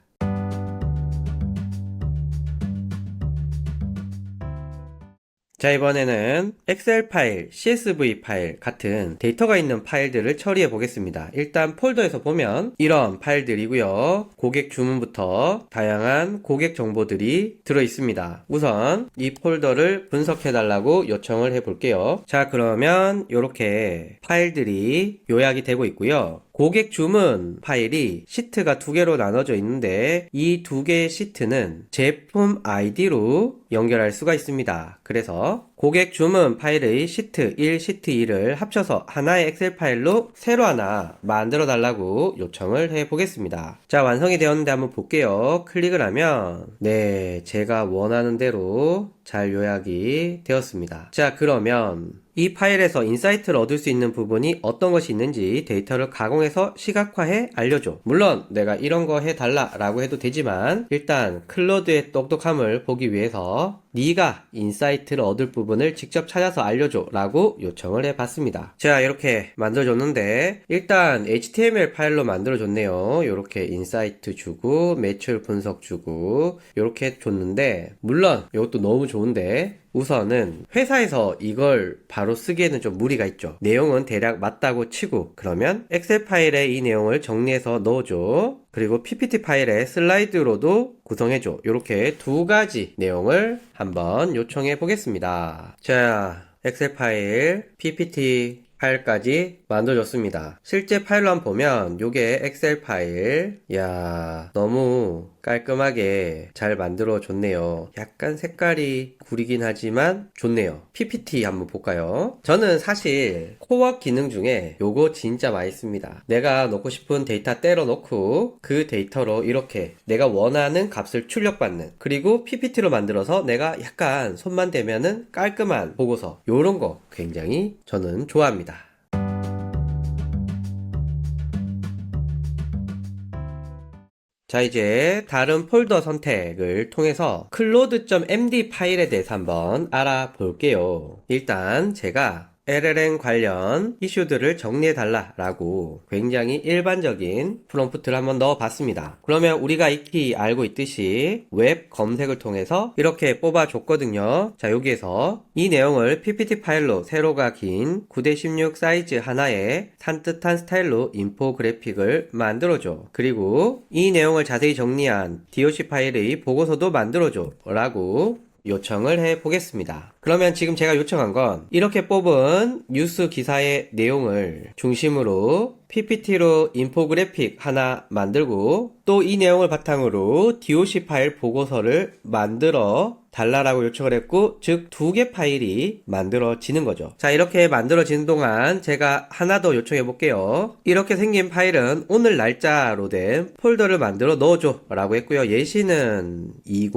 자, 이번에는 엑셀 파일, CSV 파일 같은 데이터가 있는 파일들을 처리해 보겠습니다. 일단 폴더에서 보면 이런 파일들이고요. 고객 주문부터 다양한 고객 정보들이 들어 있습니다. 우선 이 폴더를 분석해 달라고 요청을 해 볼게요. 자, 그러면 이렇게 파일들이 요약이 되고 있고요. 고객 주문 파일이 시트가 두 개로 나눠져 있는데 이 두 개의 시트는 제품 아이디로 연결할 수가 있습니다. 그래서 고객 주문 파일의 시트 1, 시트 2를 합쳐서 하나의 엑셀 파일로 새로 하나 만들어 달라고 요청을 해 보겠습니다. 자, 완성이 되었는데 한번 볼게요. 클릭을 하면 네, 제가 원하는 대로 잘 요약이 되었습니다. 자, 그러면 이 파일에서 인사이트를 얻을 수 있는 부분이 어떤 것이 있는지 데이터를 가공해서 시각화해 알려줘. 물론 내가 이런 거 해달라 라고 해도 되지만 일단 클로드의 똑똑함을 보기 위해서 네가 인사이트를 얻을 부분을 직접 찾아서 알려줘 라고 요청을 해봤습니다. 자, 이렇게 만들어줬는데 일단 HTML 파일로 만들어줬네요. 이렇게 인사이트 주고 매출 분석 주고 이렇게 줬는데 물론 이것도 너무 좋은데 우선은 회사에서 이걸 바로 쓰기에는 좀 무리가 있죠. 내용은 대략 맞다고 치고 그러면 엑셀 파일에 이 내용을 정리해서 넣어줘. 그리고 PPT 파일에 슬라이드로도 구성해줘. 이렇게 두 가지 내용을 한번 요청해 보겠습니다. 자, 엑셀 파일, PPT 파일까지 만들어줬습니다. 실제 파일로 한번 보면 요게 엑셀 파일 야 너무 깔끔하게 잘 만들어 줬네요. 약간 색깔이 구리긴 하지만 좋네요. PPT 한번 볼까요? 저는 사실 코어 기능 중에 요거 진짜 많이 씁니다. 내가 넣고 싶은 데이터 때려 넣고 그 데이터로 이렇게 내가 원하는 값을 출력받는 그리고 PPT로 만들어서 내가 약간 손만 대면은 깔끔한 보고서 요런 거 굉장히 저는 좋아합니다. 자, 이제 다른 폴더 선택을 통해서 클로드.md 파일에 대해서 한번 알아볼게요. 일단 제가 LLM 관련 이슈들을 정리해달라 라고 굉장히 일반적인 프롬프트를 한번 넣어봤습니다. 그러면 우리가 익히 알고 있듯이 웹 검색을 통해서 이렇게 뽑아줬거든요. 자, 여기에서 이 내용을 PPT 파일로 세로가 긴 9:16 사이즈 하나에 산뜻한 스타일로 인포그래픽을 만들어줘. 그리고 이 내용을 자세히 정리한 DOC 파일의 보고서도 만들어줘 라고 요청을 해 보겠습니다. 그러면 지금 제가 요청한 건 이렇게 뽑은 뉴스 기사의 내용을 중심으로 PPT로 인포그래픽 하나 만들고 또 이 내용을 바탕으로 DOC 파일 보고서를 만들어 달라라고 요청을 했고 즉 두 개 파일이 만들어지는 거죠. 자, 이렇게 만들어지는 동안 제가 하나 더 요청해 볼게요. 이렇게 생긴 파일은 오늘 날짜로 된 폴더를 만들어 넣어줘 라고 했고요. 예시는 20,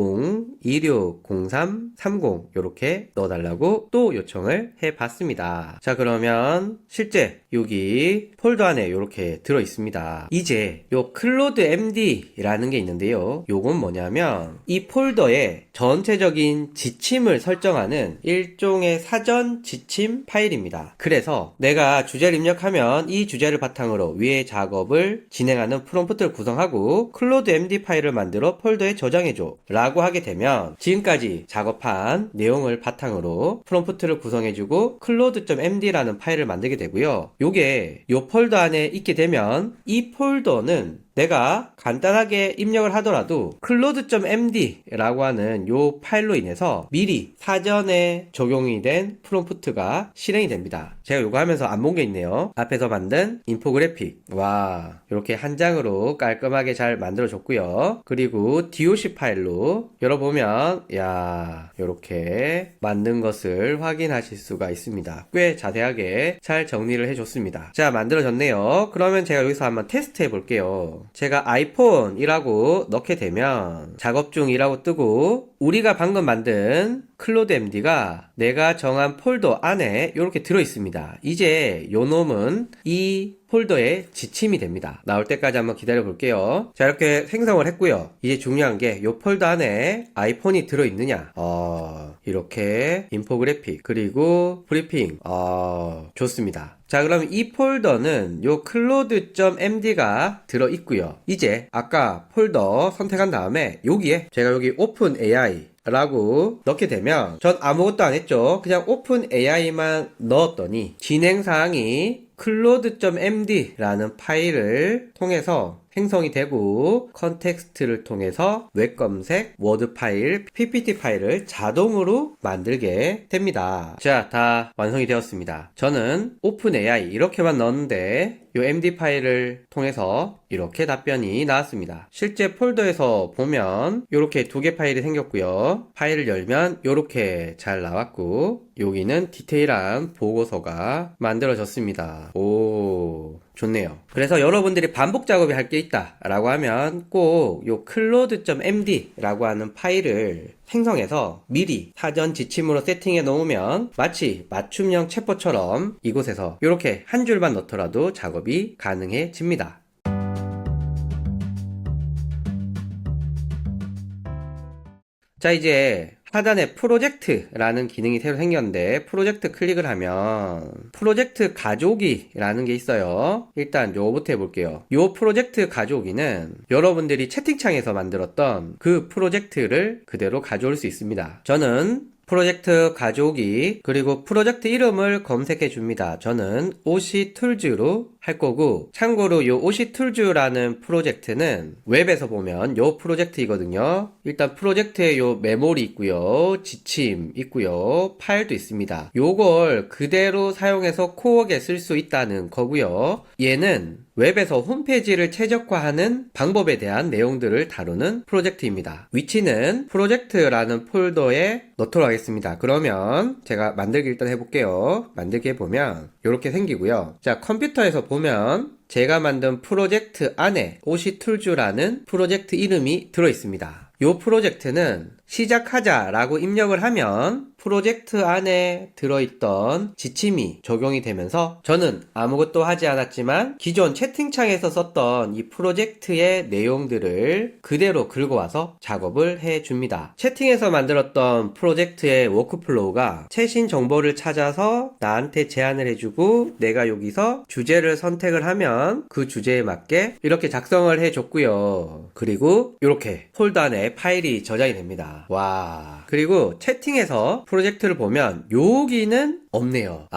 26, 03, 30 이렇게 넣어달라고 또 요청을 해봤습니다. 자, 그러면 실제 여기 폴더 안에 이렇게 들어 있습니다. 이제 요 클로드 MD라는 게 있는데요. 요건 뭐냐면 이 폴더에 전체적인 지침을 설정하는 일종의 사전 지침 파일입니다. 그래서 내가 주제를 입력하면 이 주제를 바탕으로 위의 작업을 진행하는 프롬프트를 구성하고 클로드 MD 파일을 만들어 폴더에 저장해줘 라고 하게 되면 지금까지 작업한 내용을 바탕으로 프롬프트를 구성해주고 클로드.md라는 파일을 만들게 되고요. 요게 요 폴더 안에 있게 되면 이 폴더는 내가 간단하게 입력을 하더라도 클로드.md라고 하는 요 파일로 인해서 미리 사전에 적용이 된 프롬프트가 실행이 됩니다. 제가 요거 하면서 안 본 게 있네요. 앞에서 만든 인포그래픽. 와, 이렇게 한 장으로 깔끔하게 잘 만들어줬고요. 그리고 doc 파일로 열어보면 야, 이렇게 만든 것을 확인하실 수가 있습니다. 꽤 자세하게 잘 정리를 해줬습니다. 자, 만들어졌네요. 그러면 제가 여기서 한번 테스트 해볼게요. 제가 아이폰이라고 넣게 되면 작업 중이라고 뜨고 우리가 방금 만든 클로드MD가 내가 정한 폴더 안에 이렇게 들어있습니다. 이제 요 놈은 이 폴더의 지침이 됩니다. 나올 때까지 한번 기다려 볼게요. 자, 이렇게 생성을 했고요. 이제 중요한 게 요 폴더 안에 아이폰이 들어있느냐. 이렇게 인포그래픽 그리고 브리핑 좋습니다. 자, 그럼 이 폴더는 요 클로드.md가 들어있고요. 이제 아까 폴더 선택한 다음에 여기에 제가 여기 오픈 AI 라고 넣게 되면 전 아무것도 안 했죠. 그냥 오픈 AI만 넣었더니 진행사항이 클로드.md 라는 파일을 통해서 생성이 되고 컨텍스트를 통해서 웹 검색, 워드 파일, PPT 파일을 자동으로 만들게 됩니다. 자, 다 완성이 되었습니다. 저는 오픈 AI 이렇게만 넣었는데 이 MD 파일을 통해서 이렇게 답변이 나왔습니다. 실제 폴더에서 보면 이렇게 두 개 파일이 생겼고요. 파일을 열면 이렇게 잘 나왔고 여기는 디테일한 보고서가 만들어졌습니다. 오, 좋네요. 그래서 여러분들이 반복 작업이 할 게 있다 라고 하면 꼭 요 클로드.md 라고 하는 파일을 생성해서 미리 사전 지침으로 세팅해 놓으면 마치 맞춤형 챗봇처럼 이곳에서 이렇게 한 줄만 넣더라도 작업이 가능해집니다. 자, 이제 하단에 프로젝트라는 기능이 새로 생겼는데 프로젝트 클릭을 하면 프로젝트 가족이라는 게 있어요. 일단 요거부터 해볼게요. 요 프로젝트 가족이는 여러분들이 채팅창에서 만들었던 그 프로젝트를 그대로 가져올 수 있습니다. 저는 프로젝트 가져오기 그리고 프로젝트 이름을 검색해 줍니다. 저는 OC툴즈로 할 거고 참고로 요 OC툴즈라는 프로젝트는 웹에서 보면 요 프로젝트이거든요. 일단 프로젝트에 요 메모리 있고요. 지침 있고요. 파일도 있습니다. 요걸 그대로 사용해서 코어에 쓸 수 있다는 거고요. 얘는 웹에서 홈페이지를 최적화하는 방법에 대한 내용들을 다루는 프로젝트입니다. 위치는 프로젝트라는 폴더에 넣도록 하겠습니다. 그러면 제가 만들기 일단 해볼게요. 만들기 해보면 이렇게 생기고요. 자, 컴퓨터에서 보면 제가 만든 프로젝트 안에 OC툴즈라는 프로젝트 이름이 들어있습니다. 이 프로젝트는 시작하자 라고 입력을 하면 프로젝트 안에 들어있던 지침이 적용이 되면서 저는 아무것도 하지 않았지만 기존 채팅창에서 썼던 이 프로젝트의 내용들을 그대로 긁어와서 작업을 해줍니다. 채팅에서 만들었던 프로젝트의 워크플로우가 최신 정보를 찾아서 나한테 제안을 해주고 내가 여기서 주제를 선택을 하면 그 주제에 맞게 이렇게 작성을 해줬고요. 그리고 이렇게 폴더 안에 파일이 저장이 됩니다. 와, 그리고 채팅에서 프로젝트를 보면 여기는 없네요.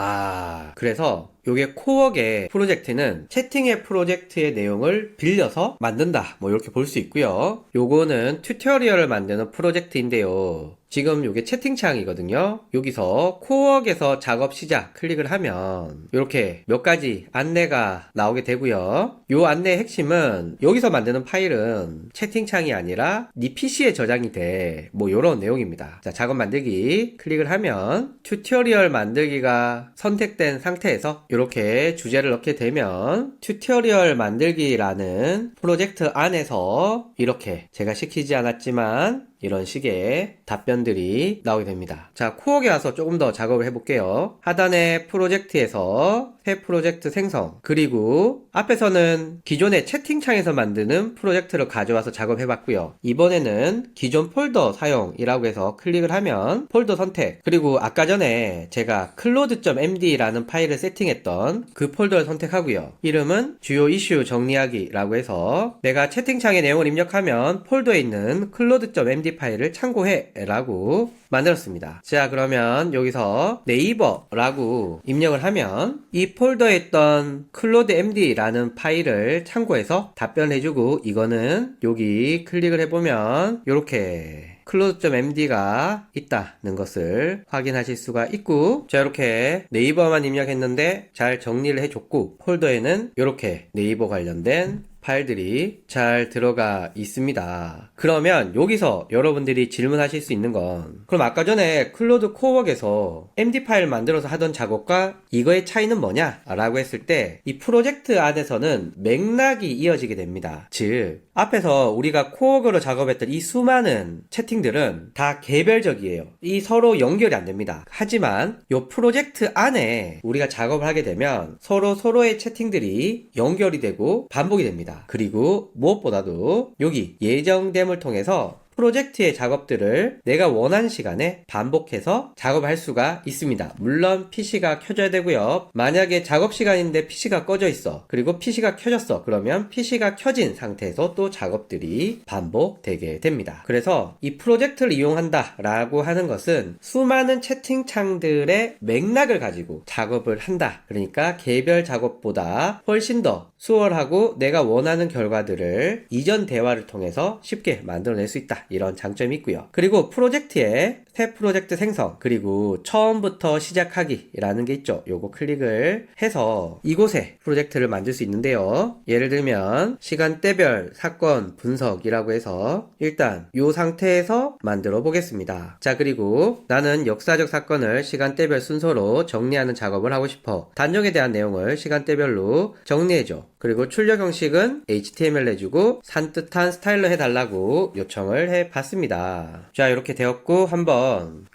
그래서 요게 코어의 프로젝트는 채팅의 프로젝트의 내용을 빌려서 만든다 뭐 이렇게 볼 수 있고요. 요거는 튜토리얼을 만드는 프로젝트인데요. 지금 요게 채팅창이거든요. 여기서 코어에서 작업 시작 클릭을 하면 이렇게 몇 가지 안내가 나오게 되고요. 요 안내의 핵심은 여기서 만드는 파일은 채팅창이 아니라 네 PC에 저장이 돼 뭐 요런 내용입니다. 자, 작업 만들기 클릭을 하면 튜토리얼 만들기가 선택된 상태에서 이렇게 주제를 넣게 되면 튜토리얼 만들기라는 프로젝트 안에서 이렇게 제가 시키지 않았지만 이런 식의 답변들이 나오게 됩니다. 자, 코어에 와서 조금 더 작업을 해볼게요. 하단의 프로젝트에서 새 프로젝트 생성, 그리고 앞에서는 기존의 채팅창에서 만드는 프로젝트를 가져와서 작업해봤고요. 이번에는 기존 폴더 사용이라고 해서 클릭을 하면 폴더 선택, 그리고 아까 전에 제가 클로드.md라는 파일을 세팅했던 그 폴더를 선택하고요. 이름은 주요 이슈 정리하기라고 해서 내가 채팅창의 내용을 입력하면 폴더에 있는 클로드.md MD 파일을 참고해 라고 만들었습니다. 자, 그러면 여기서 네이버라고 입력을 하면 이 폴더에 있던 클로드 MD라는 파일을 참고해서 답변을 해주고, 이거는 여기 클릭을 해보면 이렇게 close.md가 있다는 것을 확인하실 수가 있고, 자, 이렇게 네이버만 입력했는데 잘 정리를 해줬고, 폴더에는 이렇게 네이버 관련된 파일들이 잘 들어가 있습니다. 그러면 여기서 여러분들이 질문하실 수 있는 건, 그럼 아까 전에 클로드 코어웍에서 MD 파일 만들어서 하던 작업과 이거의 차이는 뭐냐? 라고 했을 때, 이 프로젝트 안에서는 맥락이 이어지게 됩니다. 즉, 앞에서 우리가 코어웍으로 작업했던 이 수많은 채팅들은 다 개별적이에요. 이 서로 연결이 안 됩니다. 하지만 이 프로젝트 안에 우리가 작업을 하게 되면 서로의 채팅들이 연결이 되고 반복이 됩니다. 그리고 무엇보다도 여기 예정됨을 통해서 프로젝트의 작업들을 내가 원하는 시간에 반복해서 작업할 수가 있습니다. 물론 PC가 켜져야 되고요. 만약에 작업 시간인데 PC가 꺼져 있어. 그리고 PC가 켜졌어. 그러면 PC가 켜진 상태에서 또 작업들이 반복되게 됩니다. 그래서 이 프로젝트를 이용한다 라고 하는 것은 수많은 채팅창들의 맥락을 가지고 작업을 한다. 그러니까 개별 작업보다 훨씬 더 수월하고 내가 원하는 결과들을 이전 대화를 통해서 쉽게 만들어낼 수 있다. 이런 장점이 있고요. 그리고 프로젝트에 새 프로젝트 생성, 그리고 처음부터 시작하기라는 게 있죠. 요거 클릭을 해서 이곳에 프로젝트를 만들 수 있는데요. 예를 들면 시간대별 사건 분석이라고 해서 일단 요 상태에서 만들어 보겠습니다. 자, 그리고 나는 역사적 사건을 시간대별 순서로 정리하는 작업을 하고 싶어. 단정에 대한 내용을 시간대별로 정리해줘. 그리고 출력 형식은 HTML 해주고 산뜻한 스타일로 해달라고 요청을 해봤습니다. 자, 이렇게 되었고 한번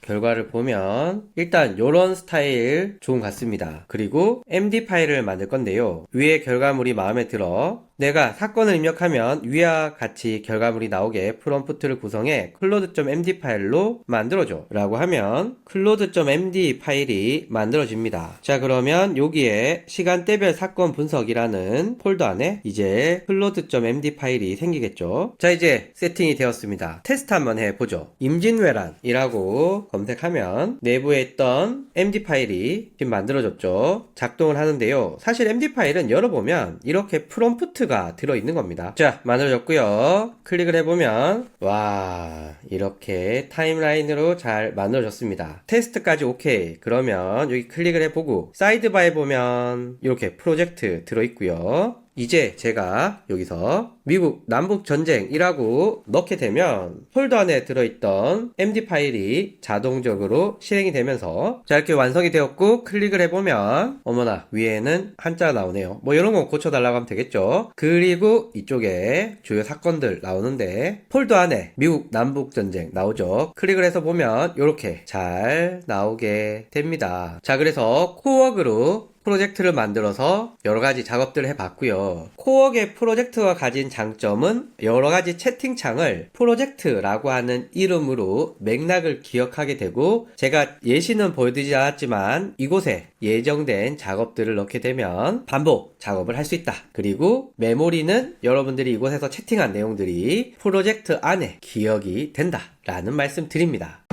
결과를 보면 일단 요런 스타일 좋은 것 같습니다. 그리고 MD 파일을 만들 건데요. 위에 결과물이 마음에 들어 내가 사건을 입력하면 위와 같이 결과물이 나오게 프롬프트를 구성해 close.md 파일로 만들어줘 라고 하면 close.md 파일이 만들어집니다. 자, 그러면 여기에 시간대별 사건 분석이라는 폴더 안에 이제 close.md 파일이 생기겠죠. 자, 이제 세팅이 되었습니다. 테스트 한번 해보죠. 임진왜란이라고 검색하면 내부에 있던 MD 파일이 지금 만들어졌죠. 작동을 하는데요. 사실 MD 파일은 열어보면 이렇게 프롬프트 가 들어있는 겁니다. 자, 만들어졌고요. 클릭을 해보면 와, 이렇게 타임라인으로 잘 만들어졌습니다. 테스트까지 오케이. 그러면 여기 클릭을 해보고 사이드바에 보면 이렇게 프로젝트 들어있고요. 이제 제가 여기서 미국 남북전쟁이라고 넣게 되면 폴더 안에 들어있던 MD 파일이 자동적으로 실행이 되면서 자, 이렇게 완성이 되었고 클릭을 해보면 어머나, 위에는 한자가 나오네요. 뭐 이런 거 고쳐달라고 하면 되겠죠. 그리고 이쪽에 주요 사건들 나오는데 폴더 안에 미국 남북전쟁 나오죠. 클릭을 해서 보면 이렇게 잘 나오게 됩니다. 자, 그래서 코어웍으로 프로젝트를 만들어서 여러가지 작업들을 해봤고요. 코어웍의 프로젝트가 가진 장점은 여러가지 채팅창을 프로젝트라고 하는 이름으로 맥락을 기억하게 되고, 제가 예시는 보여드리지 않았지만 이곳에 예정된 작업들을 넣게 되면 반복 작업을 할 수 있다. 그리고 메모리는 여러분들이 이곳에서 채팅한 내용들이 프로젝트 안에 기억이 된다 라는 말씀 드립니다.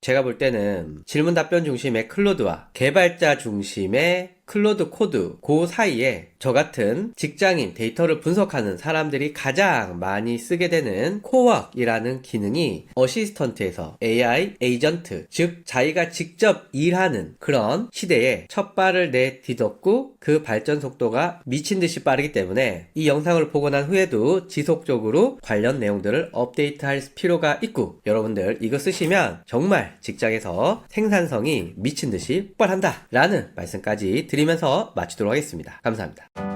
제가 볼 때는 질문 답변 중심의 클로드와 개발자 중심의 클로드 코드 그 사이에 저 같은 직장인 데이터를 분석하는 사람들이 가장 많이 쓰게 되는 코어웍이라는 기능이 어시스턴트에서 AI 에이전트, 즉 자기가 직접 일하는 그런 시대에 첫 발을 내딛었고 그 발전 속도가 미친듯이 빠르기 때문에 이 영상을 보고 난 후에도 지속적으로 관련 내용들을 업데이트할 필요가 있고, 여러분들 이거 쓰시면 정말 직장에서 생산성이 미친듯이 폭발한다 라는 말씀까지 드리면서 마치도록 하겠습니다. 감사합니다.